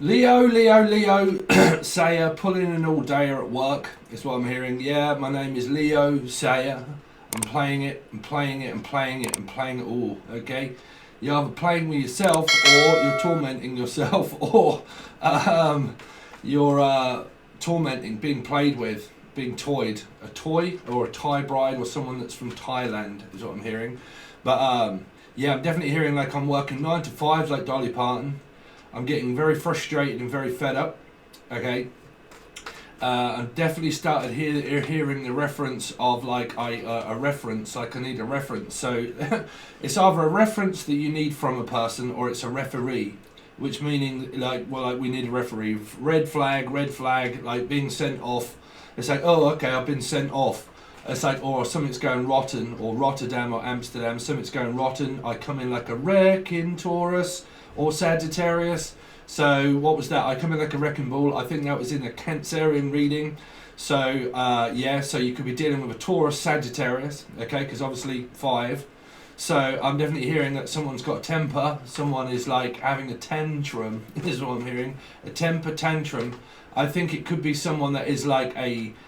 Leo, Sayer, pulling an all-dayer at work, is what I'm hearing. Yeah, my name is Leo Sayer. I'm playing it, and playing it, and playing it, and playing it all, okay? You're either playing with yourself, or you're tormenting yourself, or you're tormenting, being played with, being toyed. A toy, or a Thai bride, or someone that's from Thailand, is what I'm hearing. But, yeah, I'm definitely hearing like I'm working 9 to 5, like Dolly Parton. I'm getting very frustrated and very fed up, okay? I've definitely started hearing the reference of like a reference, like I need a reference. So it's either a reference that you need from a person, or it's a referee, which meaning like, well, like we need a referee. Red flag, like being sent off. It's like, oh, okay, I've been sent off. It's like, or something's going rotten, or Rotterdam or Amsterdam, something's going rotten. I come in like a wrecking Taurus or Sagittarius. So what was that? I come in like a wrecking ball. I think that was in a Cancerian reading. So yeah, so you could be dealing with a Taurus Sagittarius, okay, because obviously 5. So I'm definitely hearing that someone's got a temper. Someone is like having a tantrum, is what I'm hearing. A temper tantrum. I think it could be someone that is like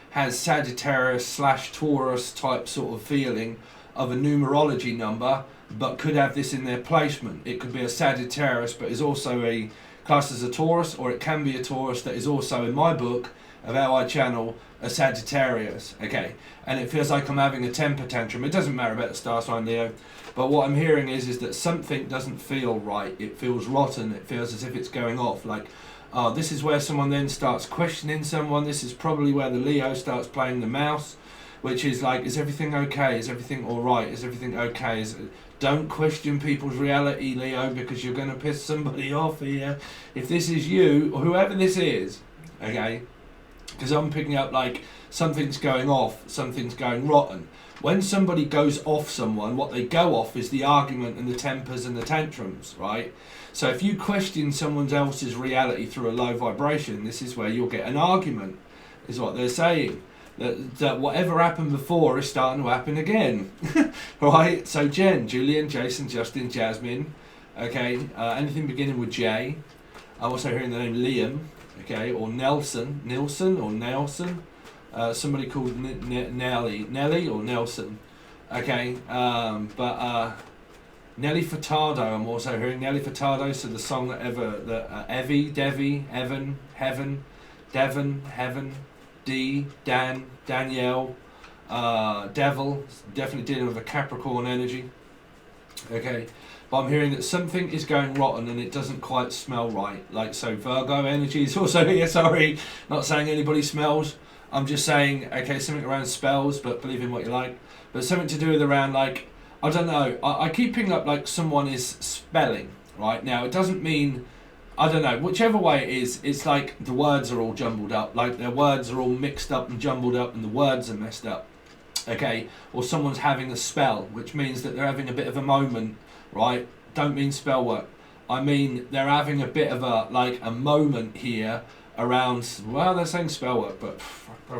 has Sagittarius / Taurus type sort of feeling of a numerology number, but could have this in their placement. It could be a Sagittarius, but is also a classed as a Taurus, or it can be a Taurus that is also, in my book of how I channel, a Sagittarius, okay? And it feels like I'm having a temper tantrum. It doesn't matter about the star sign, Leo, but what I'm hearing is that something doesn't feel right. It feels rotten. It feels as if it's going off. Like, this is where someone then starts questioning someone. This is probably where the Leo starts playing the mouse, which is like, is everything okay? Is everything all right? Is everything okay? Don't question people's reality, Leo, because you're going to piss somebody off here. If this is you, or whoever this is, okay, because I'm picking up like something's going off, something's going rotten. When somebody goes off someone, what they go off is the argument and the tempers and the tantrums, right? So if you question someone else's reality through a low vibration, this is where you'll get an argument, is what they're saying. That whatever happened before is starting to happen again. Right? So Jen, Julian, Jason, Justin, Jasmine, okay, anything beginning with J. I'm also hearing the name Liam, okay, or Nilson, somebody called Nelly or Nelson, okay, Nelly Furtado, I'm also hearing Nelly Furtado, so the song Evie, Devi, Evan, Heaven, Devon, Heaven, D, Dan, Danielle, Devil, definitely dealing with a Capricorn energy, okay, but I'm hearing that something is going rotten and it doesn't quite smell right, like, so Virgo energy is also here, sorry, not saying anybody smells, I'm just saying, okay, something around spells, but believe in what you like, but something to do with around, like, I don't know, I keep picking up like someone is spelling, right, now it doesn't mean, I don't know, whichever way it is, it's like the words are all jumbled up, like their words are all mixed up and jumbled up and the words are messed up, okay, or someone's having a spell, which means that they're having a bit of a moment, right, don't mean spell work, I mean they're having a bit of a, like a moment here around, well, they're saying spell work, but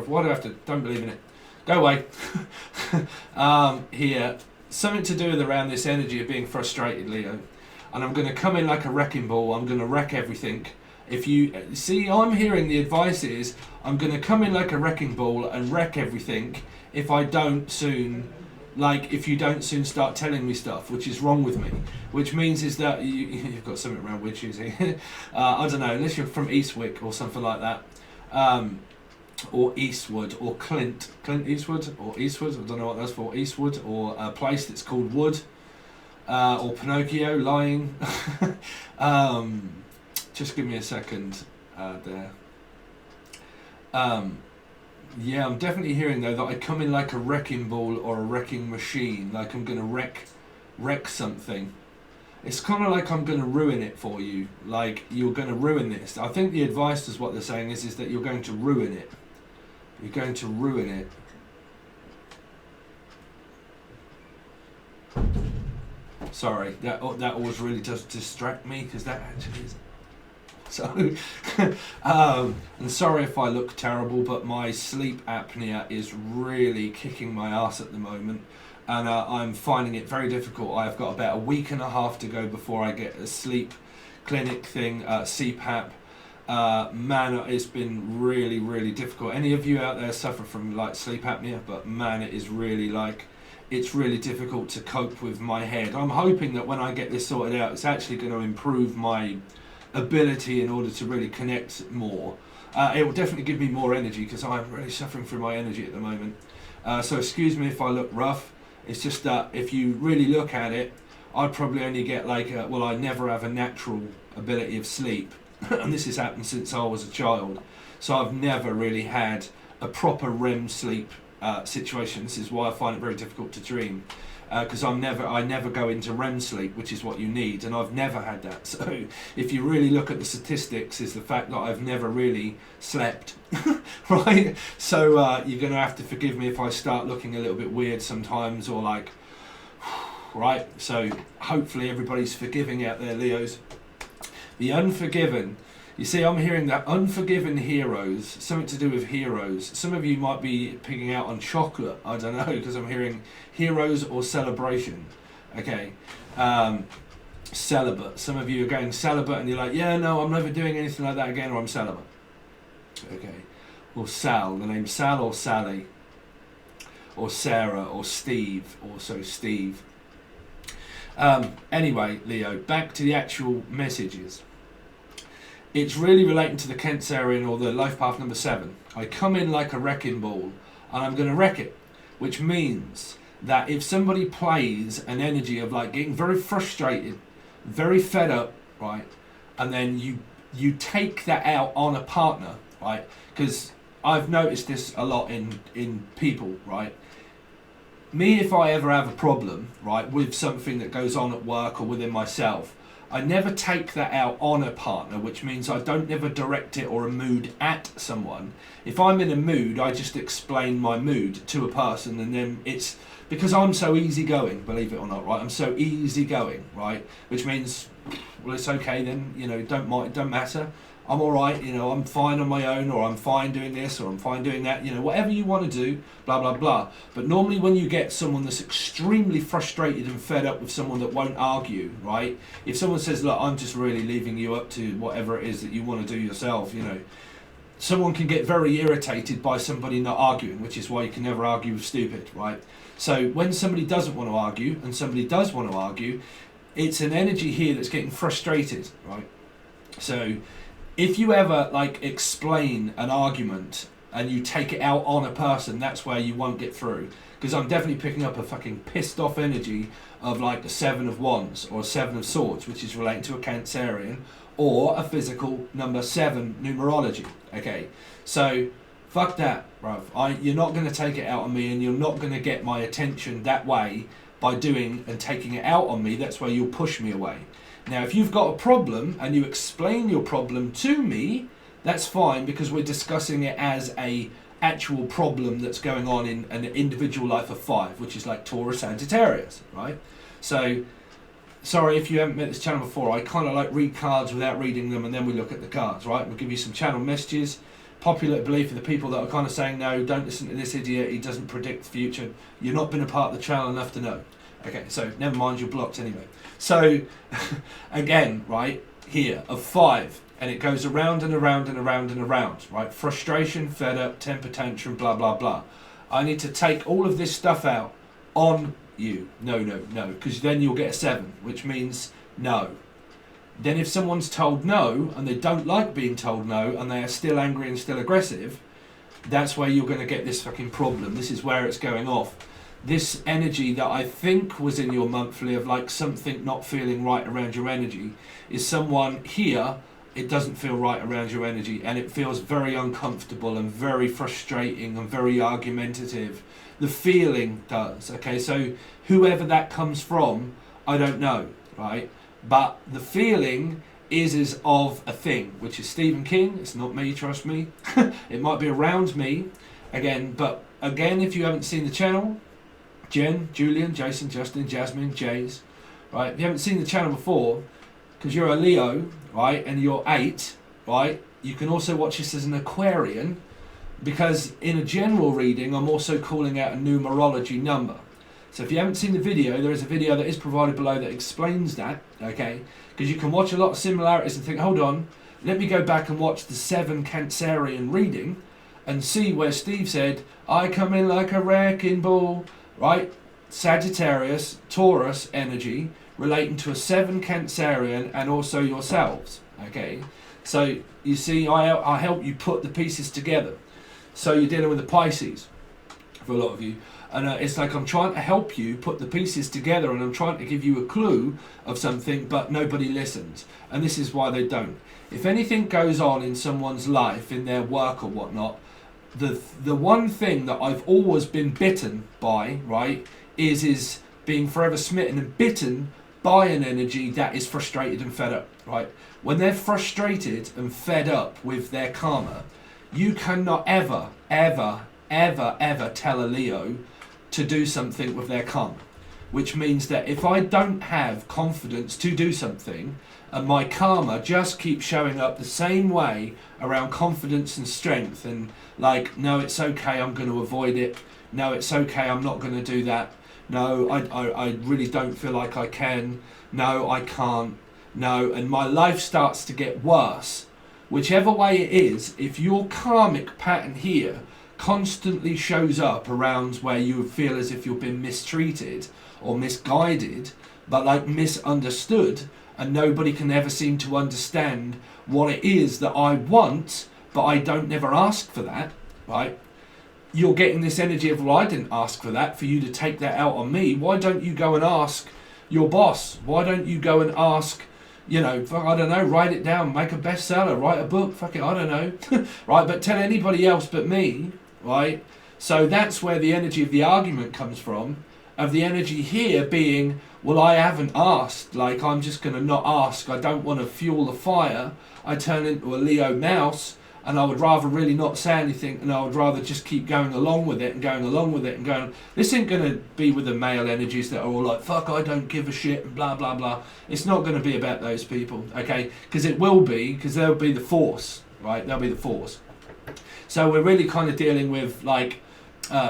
what do I have to, don't believe in it, go away, here, something to do with around this energy of being frustrated, Leo. And I'm going to come in like a wrecking ball. I'm going to wreck everything. If you see, I'm hearing the advice is I'm going to come in like a wrecking ball and wreck everything if I don't soon, like if you don't soon start telling me stuff, which is wrong with me. Which means is that you've got something around witches here. I don't know, unless you're from Eastwick or something like that. Or Eastwood or Clint Eastwood or Eastwood, I don't know what that's for, Eastwood, or a place that's called Wood. Or Pinocchio lying. Just give me a second there. Yeah, I'm definitely hearing though that I come in like a wrecking ball or a wrecking machine, like I'm going to wreck something. It's kind of like I'm going to ruin it for you, like you're going to ruin this. I think the advice is what they're saying is that you're going to ruin it. You're going to ruin it. Sorry, that always really does distract me, because that actually is. So, and sorry if I look terrible, but my sleep apnea is really kicking my ass at the moment, and I'm finding it very difficult. I've got about a week and a half to go before I get a sleep clinic thing, CPAP, Man, it's been really, really difficult. Any of you out there suffer from like sleep apnea, but man, it is really like, it's really difficult to cope with my head. I'm hoping that when I get this sorted out, it's actually going to improve my ability in order to really connect more. It will definitely give me more energy because I'm really suffering from my energy at the moment. So excuse me if I look rough. It's just that if you really look at it, I'd probably only get like, well, I never have a natural ability of sleep. And this has happened since I was a child. So I've never really had a proper REM sleep situation. This is why I find it very difficult to dream. Because I never go into REM sleep, which is what you need, and I've never had that. So if you really look at the statistics, is the fact that I've never really slept, right? So you're going to have to forgive me if I start looking a little bit weird sometimes, or like, right? So hopefully everybody's forgiving out there, Leos. The unforgiven. You see, I'm hearing that unforgiven heroes, something to do with heroes. Some of you might be picking out on chocolate, I don't know, because I'm hearing heroes or celebration. Okay. Celibate. Some of you are going celibate and you're like, yeah, no, I'm never doing anything like that again, or I'm celibate. Okay. Or Sal, the name Sal or Sally. Or Sarah or Steve, also Steve. Anyway, Leo, back to the actual messages. It's really relating to the Cancerian or the life path number 7. I come in like a wrecking ball and I'm going to wreck it, which means that if somebody plays an energy of like getting very frustrated, very fed up, right, and then you take that out on a partner, right, because I've noticed this a lot in people, right. Me, if I ever have a problem, right, with something that goes on at work or within myself, I never take that out on a partner, which means I don't never direct it or a mood at someone. If I'm in a mood, I just explain my mood to a person, and then it's because I'm so easygoing, believe it or not, right? I'm so easygoing, right? Which means, well, it's okay then, you know, don't matter. I'm all right, you know, I'm fine on my own, or I'm fine doing this, or I'm fine doing that, you know, whatever you want to do, blah, blah, blah. But normally when you get someone that's extremely frustrated and fed up with someone that won't argue, right? If someone says, look, I'm just really leaving you up to whatever it is that you want to do yourself, you know, someone can get very irritated by somebody not arguing, which is why you can never argue with stupid, right? So when somebody doesn't want to argue and somebody does want to argue, it's an energy here that's getting frustrated, right? So if you ever like explain an argument and you take it out on a person, that's where you won't get through. Because I'm definitely picking up a fucking pissed off energy of like a 7 of Wands or a 7 of Swords, which is related to a Cancerian, or a physical number 7 numerology. Okay, so fuck that, bruv. You're not going to take it out on me, and you're not going to get my attention that way by doing and taking it out on me. That's where you'll push me away. Now, if you've got a problem and you explain your problem to me, that's fine, because we're discussing it as a actual problem that's going on in an individual life of 5, which is like Taurus, Sagittarius, right? So, sorry if you haven't met this channel before, I kind of like read cards without reading them, and then we look at the cards, right? We'll give you some channel messages. Popular belief for the people that are kind of saying, no, don't listen to this idiot, he doesn't predict the future. You've not been a part of the channel enough to know. Okay, so never mind, you're blocked anyway. So, again, right, here, of 5, and it goes around and around and around and around, right? Frustration, fed up, temper tantrum, blah, blah, blah. I need to take all of this stuff out on you. No, because then you'll get a 7, which means no. Then if someone's told no, and they don't like being told no, and they are still angry and still aggressive, that's where you're going to get this fucking problem. This is where it's going off. This energy that I think was in your monthly of like something not feeling right around your energy is someone here, it doesn't feel right around your energy, and it feels very uncomfortable and very frustrating and very argumentative. The feeling does, okay? So whoever that comes from, I don't know, right? But the feeling is of a thing, which is Stephen King. It's not me, trust me. It might be around me, again, but again, if you haven't seen the channel, Jen, Julian, Jason, Justin, Jasmine, Jays, right? If you haven't seen the channel before, because you're a Leo, right, and you're 8, right, you can also watch this as an Aquarian, because in a general reading, I'm also calling out a numerology number. So if you haven't seen the video, there is a video that is provided below that explains that, okay? Because you can watch a lot of similarities and think, hold on, Let me go back and watch the 7 Cancerian reading and see where Steve said, I come in like a wrecking ball, right? Sagittarius, Taurus energy relating to a 7 Cancerian and also yourselves, okay? So you see, I help you put the pieces together. So you're dealing with the Pisces for a lot of you. And it's like I'm trying to help you put the pieces together, and I'm trying to give you a clue of something, but nobody listens. And this is why they don't. If anything goes on in someone's life, in their work or whatnot, the one thing that I've always been bitten by, right, is being forever smitten and bitten by an energy that is frustrated and fed up, right? When they're frustrated and fed up with their karma, you cannot ever, ever, ever, ever tell a Leo to do something with their karma. Which means that if I don't have confidence to do something, and my karma just keeps showing up the same way around confidence and strength, and like, no, it's okay, I'm going to avoid it. No, it's okay, I'm not going to do that. No, I really don't feel like I can. No, I can't. No, and my life starts to get worse. Whichever way it is, if your karmic pattern here constantly shows up around where you feel as if you've been mistreated or misguided, but like misunderstood, and nobody can ever seem to understand what it is that I want, but I don't never ask for that, right? You're getting this energy of, well, I didn't ask for that, for you to take that out on me. Why don't you go and ask your boss? Why don't you go and ask, you know, I don't know, write it down, make a bestseller, write a book, fuck it, I don't know, right? But tell anybody else but me, right? So that's where the energy of the argument comes from, of the energy here being, well, I haven't asked, like, I'm just going to not ask, I don't want to fuel the fire, I turn into a Leo mouse, and I would rather really not say anything, and I would rather just keep going along with it and going along with it and going, this ain't going to be with the male energies that are all like, fuck, I don't give a shit, and blah, blah, blah. It's not going to be about those people, okay? Because it will be, because they'll be the force, right? They'll be the force. So we're really kind of dealing with, like,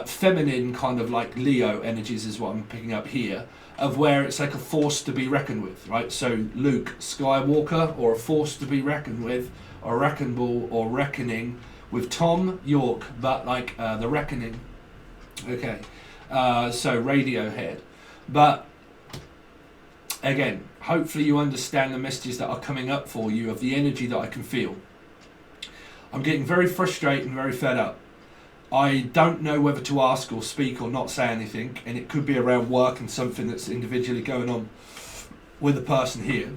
feminine kind of like Leo energies is what I'm picking up here, of where it's like a force to be reckoned with, right? So Luke Skywalker, or a force to be reckoned with, or reckonable, or reckoning with Tom York, but like the reckoning, okay? So Radiohead. But again, hopefully you understand the messages that are coming up for you of the energy that I can feel. I'm getting very frustrated and very fed up. I don't know whether to ask or speak or not say anything, and it could be around work and something that's individually going on with a person here.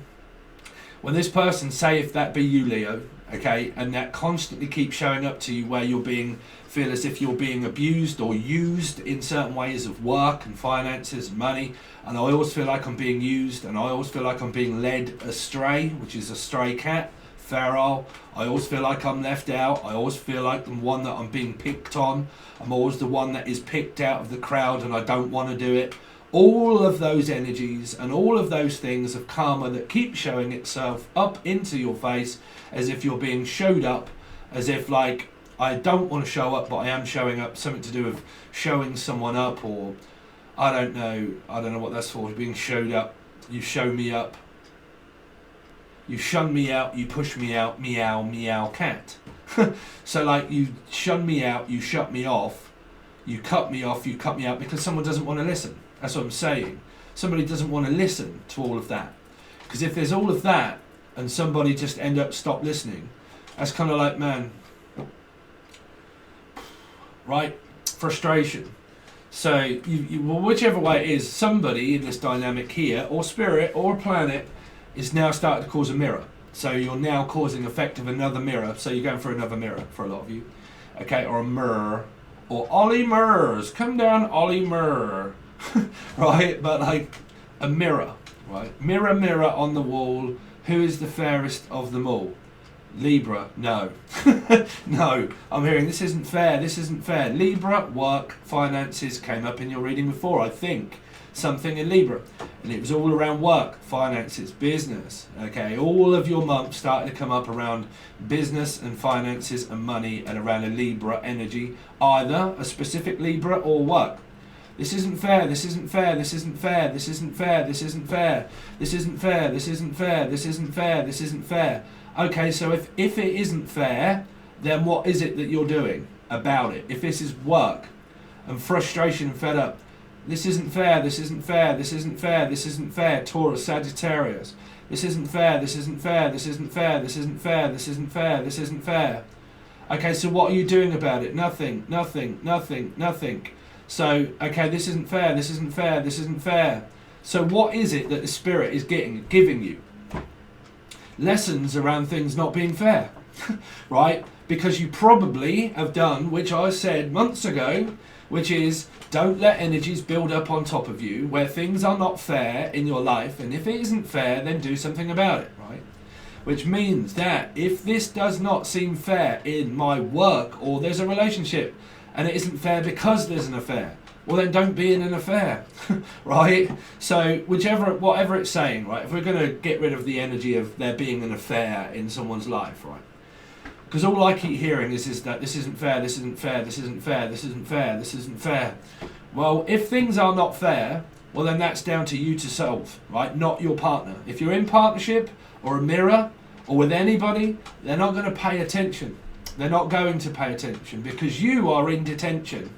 When this person, say if that be you, Leo, okay, and that constantly keeps showing up to you where you're being, feel as if you're being abused or used in certain ways of work and finances and money, and I always feel like I'm being used, and I always feel like I'm being led astray, which is a stray cat, feral. I always feel like I'm left out. I always feel like I'm one that I'm being picked on. I'm always the one that is picked out of the crowd and I don't want to do it. All of those energies and all of those things of karma that keep showing itself up into your face as if you're being showed up, as if like, I don't want to show up but I am showing up, something to do with showing someone up, or I don't know what that's for, being showed up, you show me up. You shun me out, you push me out, meow, meow, cat. So like, you shun me out, you shut me off, you cut me off, you cut me out because someone doesn't want to listen. That's what I'm saying. Somebody doesn't want to listen to all of that. Because if there's all of that and somebody just stop listening, that's kind of like, man, right? Frustration. So well, whichever way it is, somebody in this dynamic here, or spirit, or planet, is now starting to cause a mirror. So you're now causing effect of another mirror. So you're going for another mirror for a lot of you. Okay, or a mirror. Or Ollie Murs. Come down, Ollie Murr. Right? But like a mirror. Right? Mirror, mirror on the wall. Who is the fairest of them all? Libra. No. No. I'm hearing this isn't fair. This isn't fair. Libra, work, finances came up in your reading before, I think. Something in Libra, and it was all around work, finances, business, okay? All of your months started to come up around business and finances and money and around a Libra energy, either a specific Libra or work. This isn't fair, this isn't fair, this isn't fair, this isn't fair, this isn't fair, this isn't fair, this isn't fair, this isn't fair, this isn't fair. Okay, so if it isn't fair, then what is it that you're doing about it? If this is work and frustration and fed up, this isn't fair, this isn't fair, this isn't fair, this isn't fair, Taurus, Sagittarius. This isn't fair, this isn't fair, this isn't fair, this isn't fair, this isn't fair, this isn't fair. Okay, so what are you doing about it? Nothing, nothing, nothing, nothing. So, okay, this isn't fair, this isn't fair, this isn't fair. So what is it that the Spirit is giving you? Lessons around things not being fair, right? Because you probably have done, which I said months ago, which is don't let energies build up on top of you where things are not fair in your life, and if it isn't fair, then do something about it, right? Which means that if this does not seem fair in my work, or there's a relationship and it isn't fair because there's an affair, well then don't be in an affair, right? So whatever it's saying, right? If we're going to get rid of the energy of there being an affair in someone's life, right? Because all I keep hearing is that this isn't fair, this isn't fair, this isn't fair, this isn't fair, this isn't fair. Well, if things are not fair, well then that's down to you to solve, right? Not your partner. If you're in partnership or a mirror or with anybody, they're not going to pay attention. They're not going to pay attention because you are in detention.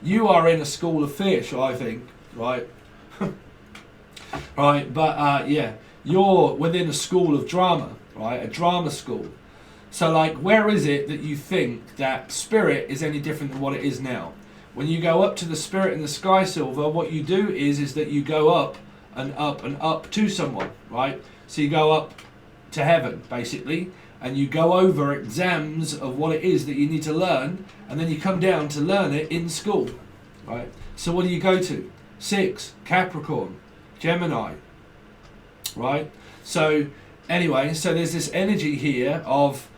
You are in a school of fish, I think, right? Right, but yeah, you're within a school of drama, right? A drama school. So like, where is it that you think that spirit is any different than what it is now? When you go up to the spirit in the sky silver, what you do is that you go up and up and up to someone, right? So you go up to heaven, basically, and you go over exams of what it is that you need to learn, and then you come down to learn it in school, right? So what do you go to? 6, Capricorn, Gemini, right? So anyway, so there's this energy here of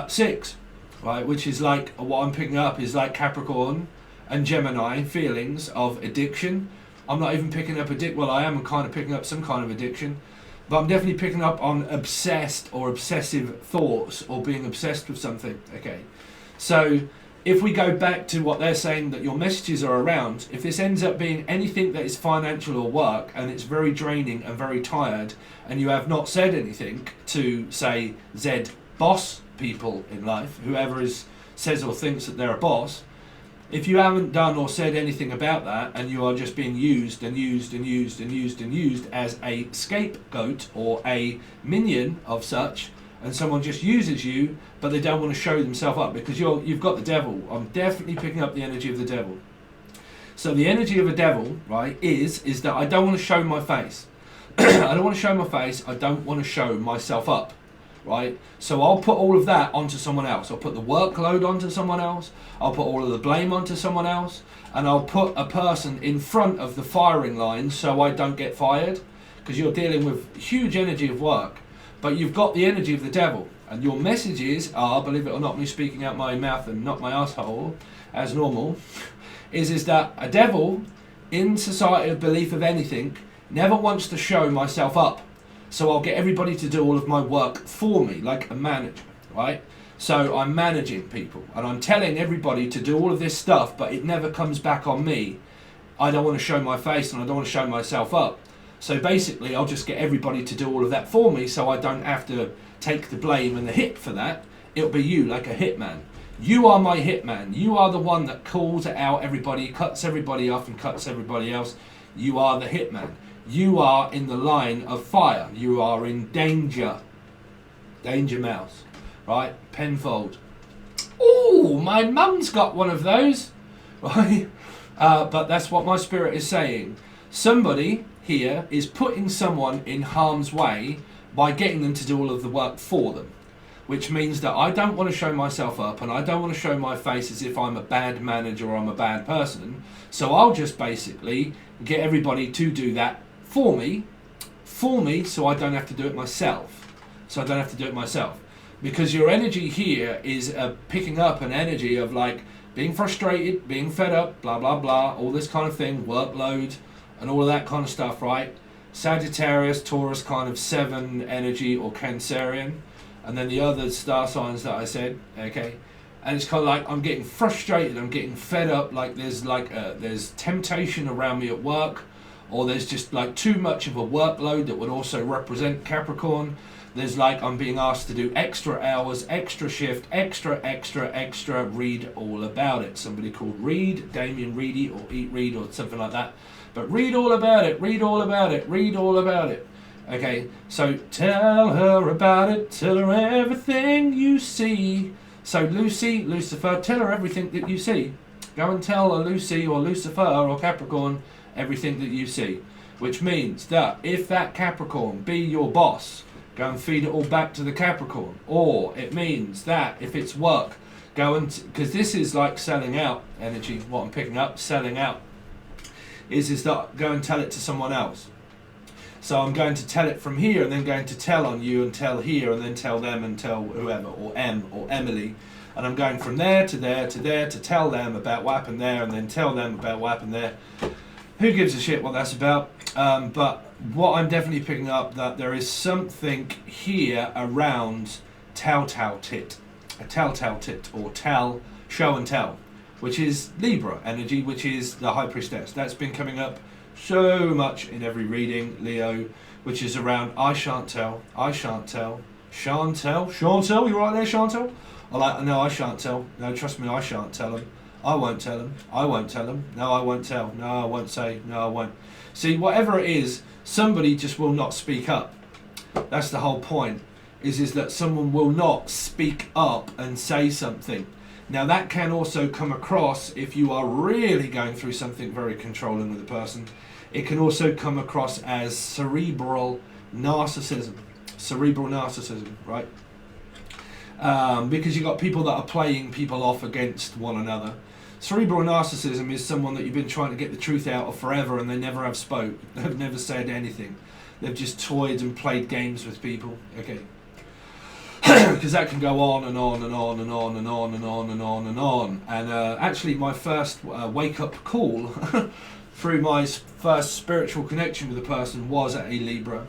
6, right, which is like what I'm picking up is like Capricorn and Gemini feelings of addiction. I'm not even picking up well, I am kind of picking up some kind of addiction, but I'm definitely picking up on obsessed or obsessive thoughts or being obsessed with something. Okay, so if we go back to what they're saying that your messages are around, if this ends up being anything that is financial or work and it's very draining and very tired, and you have not said anything to, say, Z boss people in life, whoever says or thinks that they're a boss, if you haven't done or said anything about that, and you are just being used and used and used and used and used as a scapegoat or a minion of such, and someone just uses you, but they don't want to show themselves up because you've got the devil. I'm definitely picking up the energy of the devil. So the energy of a devil, right, is that I don't want to show my face. I don't want to show my face. I don't want to show myself up, right? So I'll put all of that onto someone else. I'll put the workload onto someone else. I'll put all of the blame onto someone else, and I'll put a person in front of the firing line so I don't get fired, because you're dealing with huge energy of work, but you've got the energy of the devil, and your messages are, believe it or not, me speaking out my mouth and not my asshole as normal, is that a devil in society of belief of anything never wants to show myself up. So I'll get everybody to do all of my work for me, like a manager, right? So I'm managing people and I'm telling everybody to do all of this stuff, but it never comes back on me. I don't want to show my face and I don't want to show myself up. So basically I'll just get everybody to do all of that for me so I don't have to take the blame and the hit for that. It'll be you, like a hitman. You are my hitman. You are the one that calls out everybody, cuts everybody off and cuts everybody else. You are the hitman. You are in the line of fire. You are in danger. Danger mouse. Right? Penfold. Oh, my mum's got one of those. Right? But that's what my spirit is saying. Somebody here is putting someone in harm's way by getting them to do all of the work for them. Which means that I don't want to show myself up and I don't want to show my face as if I'm a bad manager or I'm a bad person. So I'll just basically get everybody to do that for me so I don't have to do it myself. Because your energy here is picking up an energy of like being frustrated, being fed up, blah, blah, blah, all this kind of thing, workload and all of that kind of stuff, right? Sagittarius, Taurus, kind of 7 energy or Cancerian. And then the other star signs that I said, okay? And it's kind of like I'm getting frustrated, I'm getting fed up, like there's temptation around me at work, or there's just like too much of a workload that would also represent Capricorn. There's like I'm being asked to do extra hours, extra shift, extra, read all about it. Somebody called Reed, Damien Reedy, or Eat Read, or something like that. But read all about it, read all about it, read all about it. Okay, so tell her about it, tell her everything you see. So Lucy, Lucifer, tell her everything that you see. Go and tell a Lucy or Lucifer or Capricorn everything that you see. Which means that if that Capricorn be your boss, go and feed it all back to the Capricorn. Or it means that if it's work, go and, because this is like selling out energy, what I'm picking up, selling out, is that go and tell it to someone else. So I'm going to tell it from here and then going to tell on you and tell here and then tell them and tell whoever, or M or Emily. And I'm going from there to there to there to tell them about what happened there and then tell them about what happened there. Who gives a shit what that's about? But what I'm definitely picking up, that there is something here around telltale tit. A telltale tit, or tell, show and tell, which is Libra energy, which is the High Priestess. That's been coming up so much in every reading, Leo, which is around I shan't tell, I shan't tell, Chantel, you right there, Chantel? I like, no, I shan't tell, no, trust me, I shan't tell them, I won't tell them, I won't tell them, no, I won't tell, no, I won't say, no, I won't. See, whatever it is, somebody just will not speak up. That's the whole point, is that someone will not speak up and say something. Now that can also come across, if you are really going through something very controlling with a person, it can also come across as cerebral narcissism. Cerebral narcissism, right? Because you've got people that are playing people off against one another. Cerebral narcissism is someone that you've been trying to get the truth out of forever and they never have spoke. They've never said anything. They've just toyed and played games with people. Okay. Because that can go on and on and on and on and on and on and on and on. And actually my first wake-up call through my first spiritual connection with a person was at a Libra.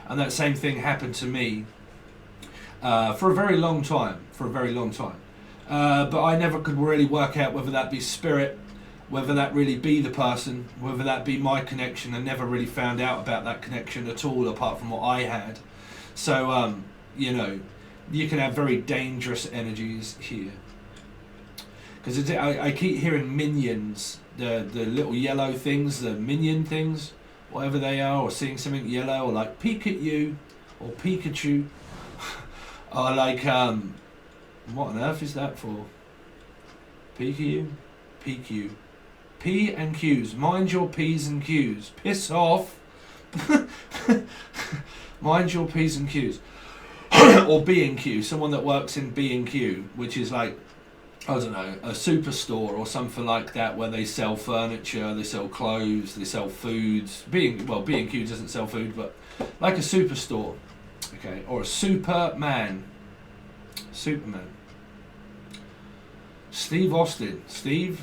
And that same thing happened to me for a very long time. But I never could really work out whether that be spirit, whether that really be the person, whether that be my connection. I never really found out about that connection at all, apart from what I had. So, you know, you can have very dangerous energies here. Because I keep hearing minions, the little yellow things, the minion things, whatever they are, or seeing something yellow, or like peek at you, or Pikachu, or like, what on earth is that for? Peek at you? Peek you. P and Q's. Mind your P's and Q's. Piss off. Mind your P's and Q's. Or B&Q, someone that works in B&Q, which is like, I don't know, a superstore or something like that, where they sell furniture, they sell clothes, they sell foods. B&Q doesn't sell food, but like a superstore, okay, or a Superman. Steve Austin. Steve?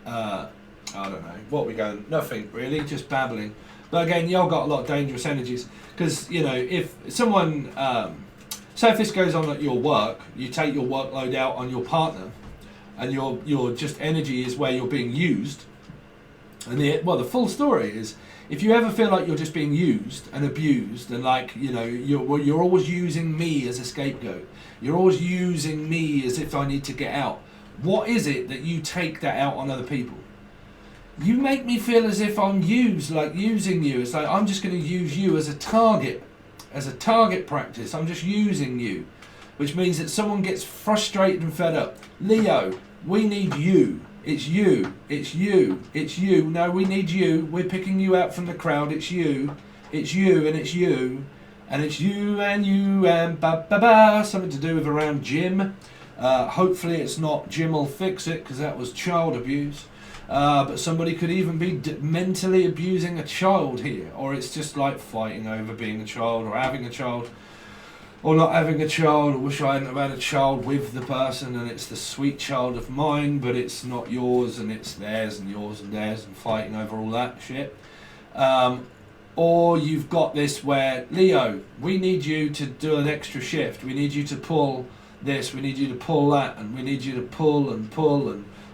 I don't know. What are we going? Nothing, really, just babbling. But again, y'all got a lot of dangerous energies. Because, you know, if someone... so if this goes on at your work, you take your workload out on your partner, and your just energy is where you're being used. And the full story is, if you ever feel like you're just being used and abused, and like, you know, you're always using me as a scapegoat, you're always using me as if I need to get out, what is it that you take that out on other people? You make me feel as if I'm used, like using you. It's like I'm just going to use you as a target practice. I'm just using you, which means that someone gets frustrated and fed up. Leo, we need you. It's you. It's you. It's you. No, we need you. We're picking you out from the crowd. It's you. It's you and it's you. And it's you and you and ba-ba-ba. Something to do with around Jim. Hopefully it's not Jim will fix it, because that was child abuse. But somebody could even be mentally abusing a child here, or it's just like fighting over being a child, or having a child, or not having a child. I wish I hadn't have had a child with the person, and it's the sweet child of mine, but it's not yours, and it's theirs and yours and theirs, and fighting over all that shit. Or you've got this where, Leo, we need you to do an extra shift, we need you to pull this, we need you to pull that, and we need you to pull,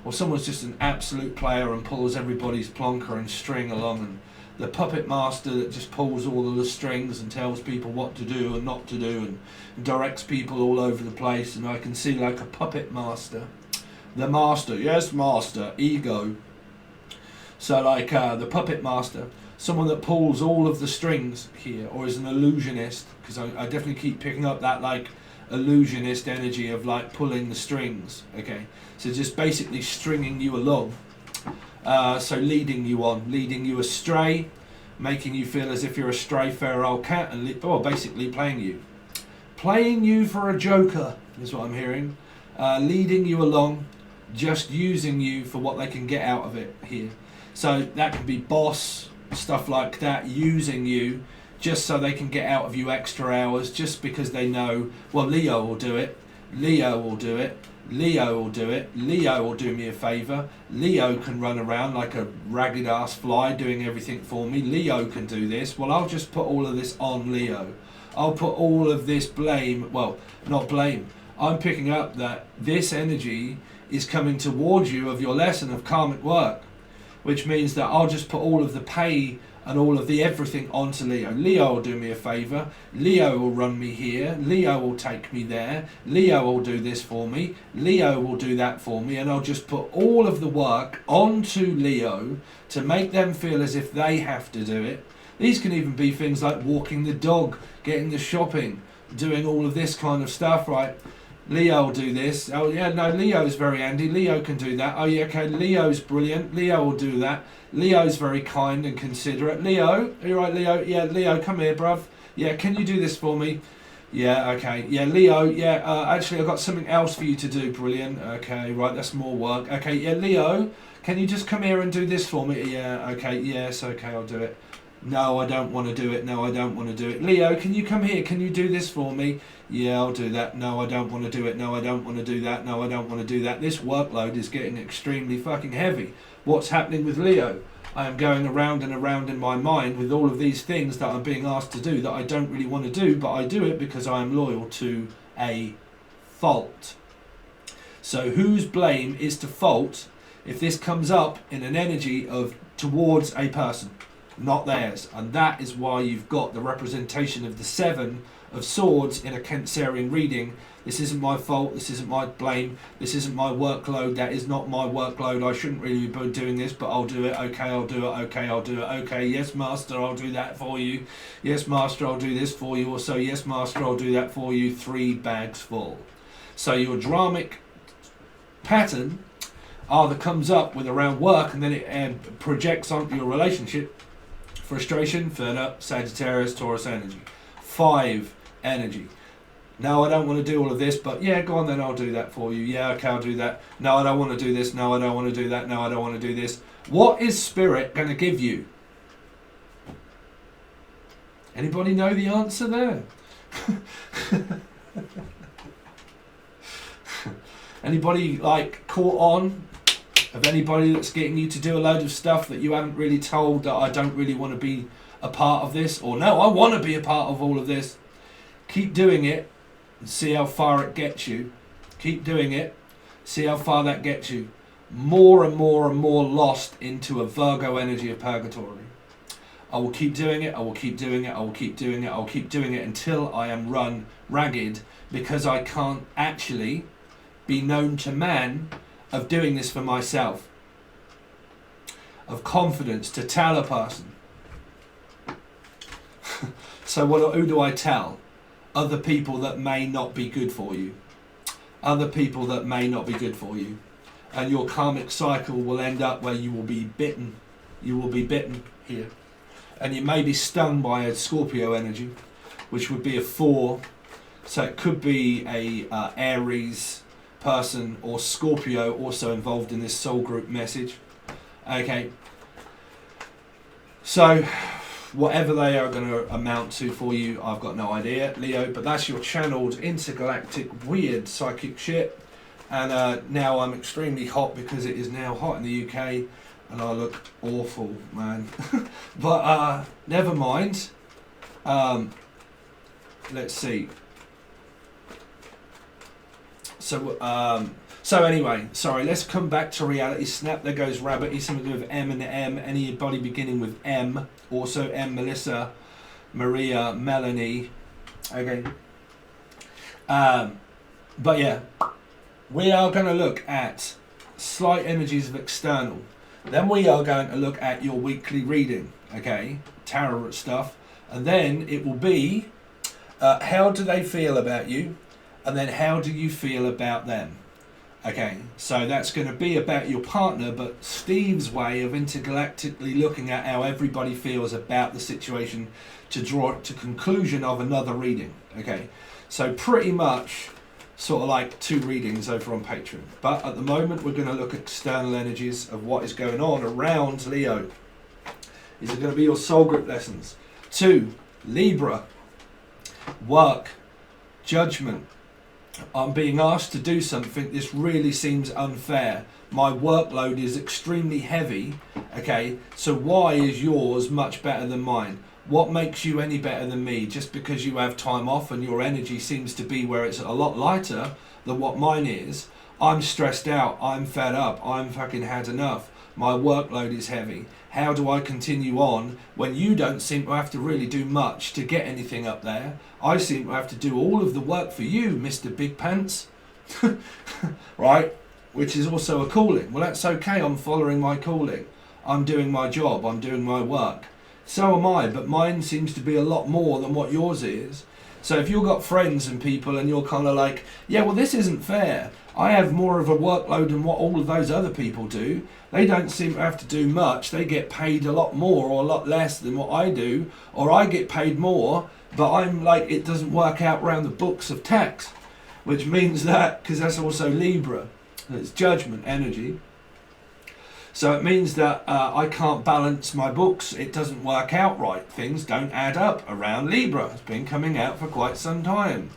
or someone's just an absolute player and pulls everybody's plonker and string along, and the puppet master that just pulls all of the strings and tells people what to do and not to do and directs people all over the place. And I can see like a puppet master. The master, yes master, ego. So like the puppet master, someone that pulls all of the strings here, or is an illusionist, because I definitely keep picking up that like illusionist energy of like pulling the strings, okay? So just basically stringing you along. So leading you on, leading you astray, making you feel as if you're a stray feral cat, and basically playing you for a joker is what I'm hearing. Leading you along, just using you for what they can get out of it here. So that can be boss, stuff like that, using you just so they can get out of you extra hours, just because they know, well, Leo will do it, Leo will do it, Leo will do it, Leo will do me a favour, Leo can run around like a ragged ass fly doing everything for me, Leo can do this, well I'll just put all of this on Leo. I'll put all of this blame, well, not blame, I'm picking up that this energy is coming towards you of your lesson of karmic work, which means that I'll just put all of the pay and all of the everything onto Leo. Leo will do me a favour, Leo will run me here, Leo will take me there, Leo will do this for me, Leo will do that for me, and I'll just put all of the work onto Leo to make them feel as if they have to do it. These can even be things like walking the dog, getting the shopping, doing all of this kind of stuff, right? Leo will do this. Oh yeah, no, Leo's very handy. Leo can do that. Oh yeah, okay, Leo's brilliant. Leo will do that. Leo's very kind and considerate. Leo, are you right, Leo? Yeah, Leo, come here, bruv. Yeah, can you do this for me? Yeah, okay. Yeah, Leo, yeah, actually I've got something else for you to do. Brilliant. Okay, right, that's more work. Okay, yeah, Leo, can you just come here and do this for me? Yeah, okay, yes, okay, I'll do it. No, I don't want to do it. No, I don't want to do it. Leo, can you come here? Can you do this for me? Yeah, I'll do that. No, I don't want to do it. No, I don't want to do that. No, I don't want to do that. This workload is getting extremely fucking heavy. What's happening with Leo? I am going around and around in my mind with all of these things that I'm being asked to do that I don't really want to do, but I do it because I am loyal to a fault. So whose blame is to fault if this comes up in an energy of towards a person? Not theirs. And that is why you've got the representation of the Seven of Swords in a Cancerian reading. This isn't my fault, this isn't my blame, this isn't my workload, that is not my workload, I shouldn't really be doing this, but I'll do it, okay, I'll do it, okay, I'll do it, okay, yes master, I'll do that for you, yes master, I'll do this for you, also yes master, I'll do that for you, 3 bags full. So your dramic pattern either comes up with around work and then it projects onto your relationship. Frustration, fed up, Sagittarius, Taurus energy. 5 energy. No, I don't want to do all of this, but yeah, go on then, I'll do that for you. Yeah, okay, I'll do that. No, I don't want to do this. No, I don't want to do that. No, I don't want to do this. What is Spirit going to give you? Anybody know the answer there? Anybody like caught on? Of anybody that's getting you to do a load of stuff that you haven't really told that I don't really want to be a part of this, or no, I want to be a part of all of this. Keep doing it and see how far it gets you. Keep doing it, see how far that gets you. More and more and more lost into a Virgo energy of purgatory. I will keep doing it, I will keep doing it, I will keep doing it, I will keep doing it until I am run ragged, because I can't actually be known to man of doing this for myself, of confidence to tell a person. So who do I tell? Other people that may not be good for you. Other people that may not be good for you. And your karmic cycle will end up where you will be bitten. You will be bitten here. And you may be stung by a Scorpio energy, which would be a 4. So it could be a Aries person or Scorpio also involved in this soul group message. Okay, so whatever they are going to amount to for you, I've got no idea, Leo, but that's your channeled intergalactic weird psychic shit. And now I'm extremely hot because it is now hot in the UK and I look awful, man. But never mind. Let's see. So anyway, sorry, let's come back to reality. Snap, there goes Rabbity, something to do with M and M. Anybody beginning with M. Also M, Melissa, Maria, Melanie. Okay. But yeah, we are going to look at slight energies of external. Then we are going to look at your weekly reading, okay? Tarot stuff. And then it will be, how do they feel about you? And then how do you feel about them? Okay, so that's going to be about your partner, but Steve's way of intergalactically looking at how everybody feels about the situation to draw to conclusion of another reading. Okay, so pretty much sort of like 2 readings over on Patron. But at the moment, we're going to look at external energies of what is going on around Leo. These are going to be your soul group lessons. 2, Libra, work, judgment. I'm being asked to do something. This really seems unfair. My workload is extremely heavy. Okay, so why is yours much better than mine? What makes you any better than me? Just because you have time off and your energy seems to be where it's a lot lighter than what mine is. I'm stressed out. I'm fed up. I'm fucking had enough. My workload is heavy. How do I continue on when you don't seem to have to really do much to get anything up there? I seem to have to do all of the work for you, Mr. Big Pants. Right? Which is also a calling. Well, that's okay. I'm following my calling. I'm doing my job. I'm doing my work. So am I, but mine seems to be a lot more than what yours is. So if you've got friends and people and you're kind of like, yeah, well, this isn't fair. I have more of a workload than what all of those other people do. They don't seem to have to do much. They get paid a lot more or a lot less than what I do. Or I get paid more, but I'm like, it doesn't work out around the books of tax. Which means that, because that's also Libra, it's judgment energy. So it means that I can't balance my books. It doesn't work out right. Things don't add up around Libra. It's been coming out for quite some time.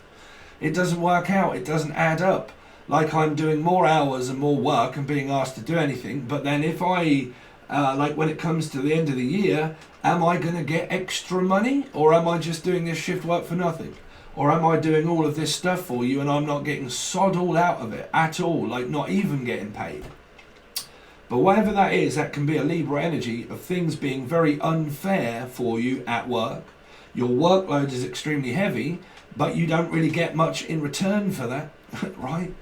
It doesn't work out. It doesn't add up. Like I'm doing more hours and more work and being asked to do anything. But then if I, like when it comes to the end of the year, am I going to get extra money? Or am I just doing this shift work for nothing? Or am I doing all of this stuff for you and I'm not getting sod all out of it at all? Like not even getting paid. But whatever that is, that can be a Libra energy of things being very unfair for you at work. Your workload is extremely heavy, but you don't really get much in return for that, right?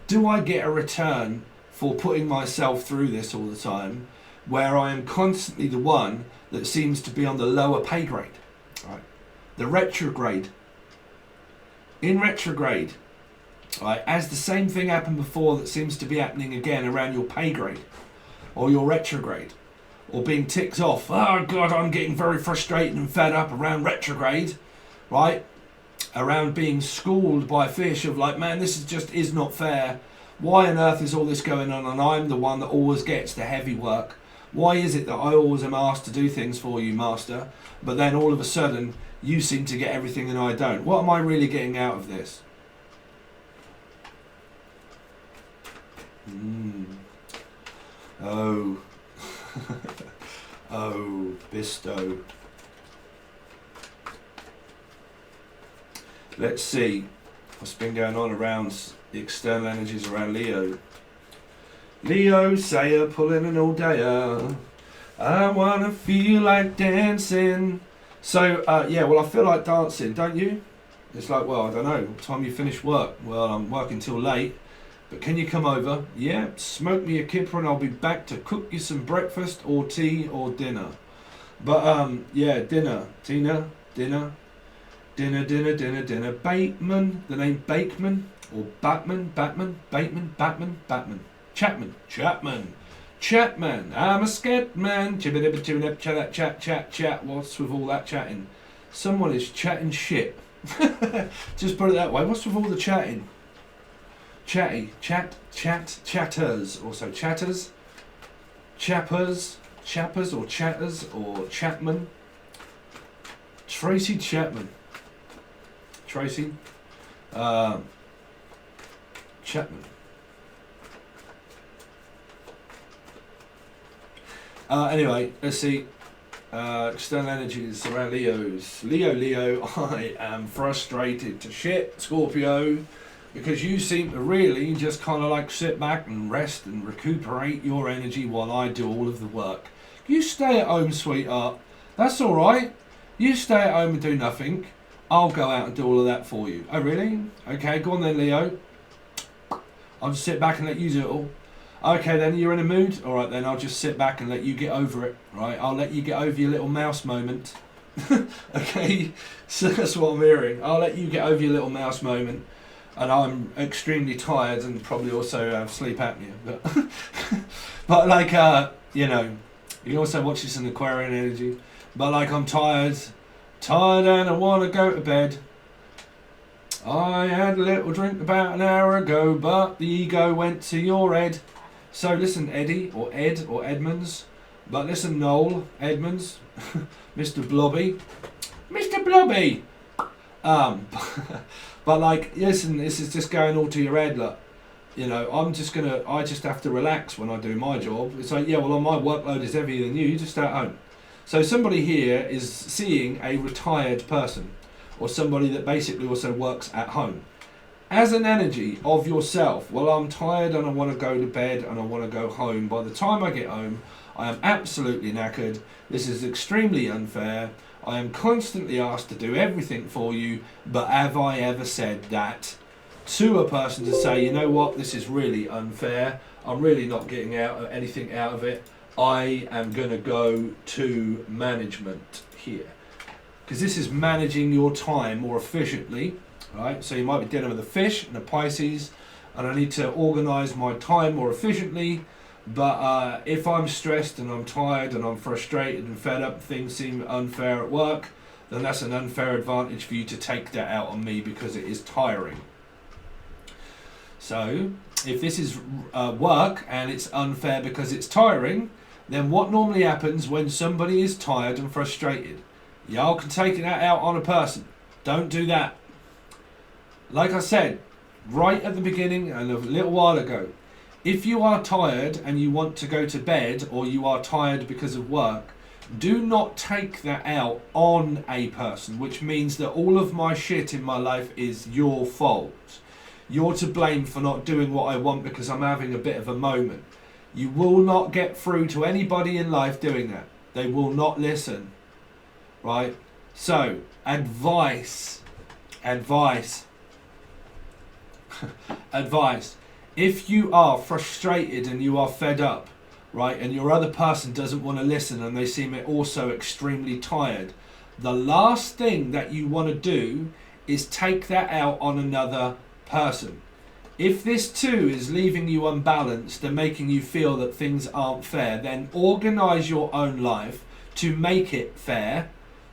Do I get a return for putting myself through this all the time, where I am constantly the one that seems to be on the lower pay grade, right? The retrograde. In retrograde, right, as the same thing happened before that seems to be happening again around your pay grade, or your retrograde, or being ticked off. Oh God, I'm getting very frustrated and fed up around retrograde, right? Around being schooled by fish of like, man, this is not fair. Why on earth is all this going on and I'm the one that always gets the heavy work? Why is it that I always am asked to do things for you, master, but then all of a sudden you seem to get everything and I don't? What am I really getting out of this? Oh. Oh, Bisto. Let's see what's been going on around the external energies around Leo. Leo, sayer, pulling an all-dayer. I wanna feel like dancing. So, yeah, well, I feel like dancing, don't you? It's like, well, I don't know, what time you finish work? Well, I'm working till late. But can you come over? Yeah, smoke me a kipper and I'll be back to cook you some breakfast or tea or dinner. But, yeah, dinner. Tina, dinner. Dinner. Bateman, the name Bateman. Or Batman. Chapman. I'm a scat man. Chat. What's with all that chatting? Someone is chatting shit. Just put it that way. What's with all the chatting? Chatters, also chatters, chappers or chatters or Chapman. Tracy Chapman. Chapman. Anyway, let's see. External energies around Leos. Leo, I am frustrated to shit. Scorpio. because you seem to really just kind of like sit back and rest and recuperate your energy while I do all of the work. You stay at home, sweetheart. That's all right. You stay at home and do nothing. I'll go out and do all of that for you. Oh, really? Okay, go on then, Leo. I'll just sit back and let you do it all. Okay, then you're in a mood? All right, then I'll just sit back and let you get over it. Right? I'll let you get over your little mouse moment. Okay, so that's what I'm hearing. I'll let you get over your little mouse moment. And I'm extremely tired and probably also have sleep apnea. But like, you know, you can also watch this in Aquarian energy. But like, I'm tired and I want to go to bed. I had a little drink about an hour ago, but the ego went to your head. So listen, Eddie, or Ed, or Edmonds. But listen, Noel, Edmonds, Mr. Blobby. Mr. Blobby! But like, listen, this is just going all to your head, look. You know, I just have to relax when I do my job. It's like, yeah, well, my workload is heavier than you, you just stay at home. So somebody here is seeing a retired person, or somebody that basically also works at home. As an energy of yourself, well, I'm tired and I want to go to bed and I want to go home. By the time I get home, I am absolutely knackered. This is extremely unfair. I am constantly asked to do everything for you, but have I ever said that to a person to say, you know what, this is really unfair. I'm really not getting anything out of it. I am going to go to management here. Because this is managing your time more efficiently, right? So you might be dealing with a fish and a Pisces, and I need to organise my time more efficiently. But if I'm stressed and I'm tired and I'm frustrated and fed up, things seem unfair at work, then that's an unfair advantage for you to take that out on me because it is tiring. So if this is work and it's unfair because it's tiring, then what normally happens when somebody is tired and frustrated? Y'all can take that out on a person. Don't do that. Like I said, right at the beginning and a little while ago, if you are tired and you want to go to bed, or you are tired because of work, do not take that out on a person, which means that all of my shit in my life is your fault. You're to blame for not doing what I want because I'm having a bit of a moment. You will not get through to anybody in life doing that. They will not listen. Right? So, advice. Advice. If you are frustrated and you are fed up, right, and your other person doesn't want to listen and they seem also extremely tired, the last thing that you want to do is take that out on another person. If this too is leaving you unbalanced and making you feel that things aren't fair, then organise your own life to make it fair,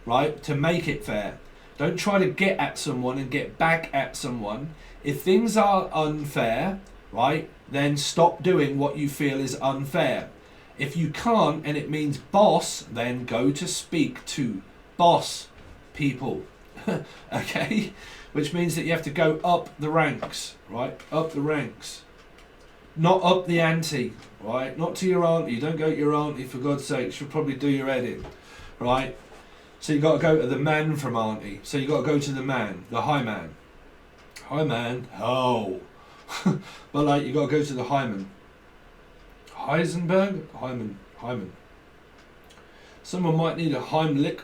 right? To make it fair. Don't try to get at someone and get back at someone. If things are unfair, right, then stop doing what you feel is unfair. If you can't and it means boss, then go to speak to boss people. Okay? Which means that you have to go up the ranks, right? Up the ranks. Not up the ante, right? Not to your auntie. Don't go to your auntie, for God's sake. She'll probably do your head in, right? So you got to go to the man from auntie. So you got to go to the man, the high man. High man, oh. But like, you got to go to the Hyman. Heisenberg? Hyman. Someone might need a Heimlich.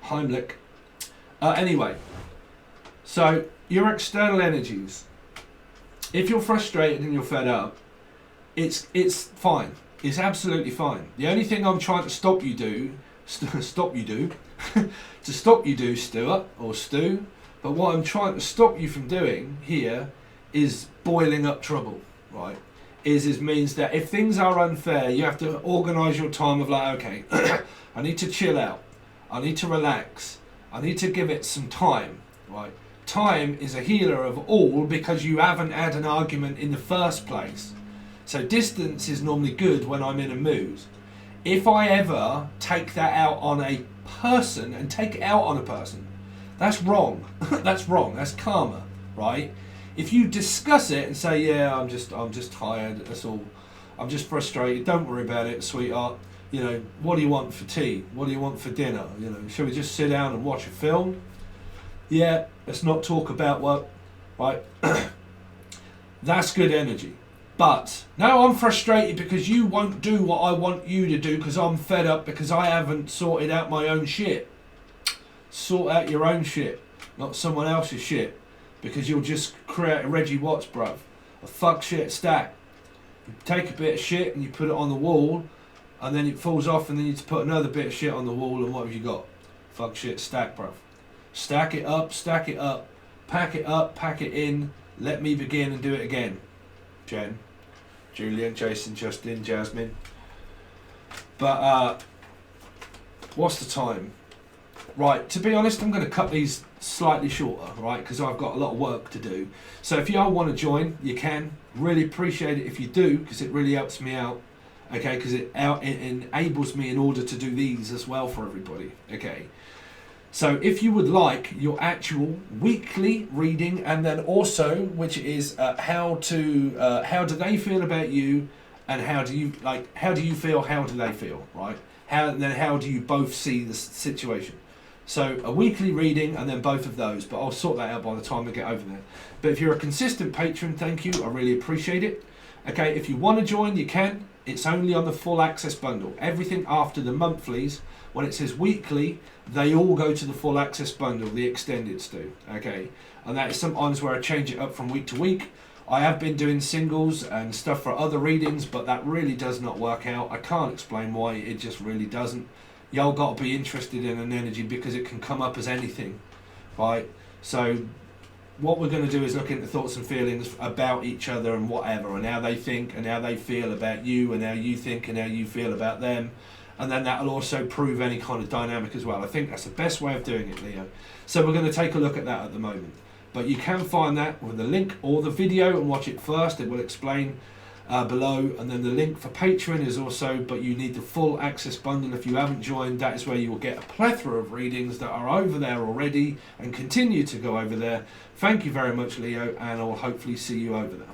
Heimlich. Anyway, so your external energies. If you're frustrated and you're fed up, it's fine. It's absolutely fine. The only thing I'm trying to stop you do, Stuart or Stu. But what I'm trying to stop you from doing here is boiling up trouble, right? Is means that if things are unfair, you have to organise your time of like, okay, I need to chill out. I need to relax. I need to give it some time, right? Time is a healer of all because you haven't had an argument in the first place. So distance is normally good when I'm in a mood. If I ever take that out on a person and take it out on a person, that's wrong. That's wrong. That's karma, right? If you discuss it and say, yeah, I'm just tired, that's all. I'm just frustrated. Don't worry about it, sweetheart. You know, what do you want for tea? What do you want for dinner? You know, shall we just sit down and watch a film? Yeah, let's not talk about work, right? That's good energy. But now I'm frustrated because you won't do what I want you to do because I'm fed up because I haven't sorted out my own shit. Sort out your own shit, not someone else's shit, because you'll just create a Reggie Watts, bruv. A fuck shit stack. You take a bit of shit and you put it on the wall, and then it falls off, and then you put another bit of shit on the wall, and what have you got? Fuck shit stack, bruv. Stack it up, pack it up, pack it in. Let me begin and do it again. Jen, Julian, Jason, Justin, Jasmine. But what's the time? Right, to be honest, I'm going to cut these slightly shorter, right, because I've got a lot of work to do. So if you all want to join, you can. Really appreciate it if you do, because it really helps me out, okay, because it enables me in order to do these as well for everybody, okay. So if you would like your actual weekly reading, and then also, which is how do they feel about you, and how do you feel, how do they feel, right? How do you both see the situation? So a weekly reading and then both of those, but I'll sort that out by the time we get over there. But if you're a consistent patron, thank you, I really appreciate it. Okay, if you want to join, you can. It's only on the full access bundle. Everything after the monthlies, when it says weekly, they all go to the full access bundle, the extendeds do, okay? And that is sometimes where I change it up from week to week. I have been doing singles and stuff for other readings, but that really does not work out. I can't explain why, it just really doesn't. Y'all got to be interested in an energy because it can come up as anything, right? So what we're going to do is look into thoughts and feelings about each other and whatever, and how they think and how they feel about you, and how you think and how you feel about them. And then that'll also prove any kind of dynamic as well. I think that's the best way of doing it, Leo. So we're going to take a look at that at the moment. But you can find that with the link or the video and watch it first. It will explain below. And then the link for Patreon is also, but you need the full access bundle. If you haven't joined, that is where you will get a plethora of readings that are over there already and continue to go over there. Thank you very much, Leo, and I will hopefully see you over there.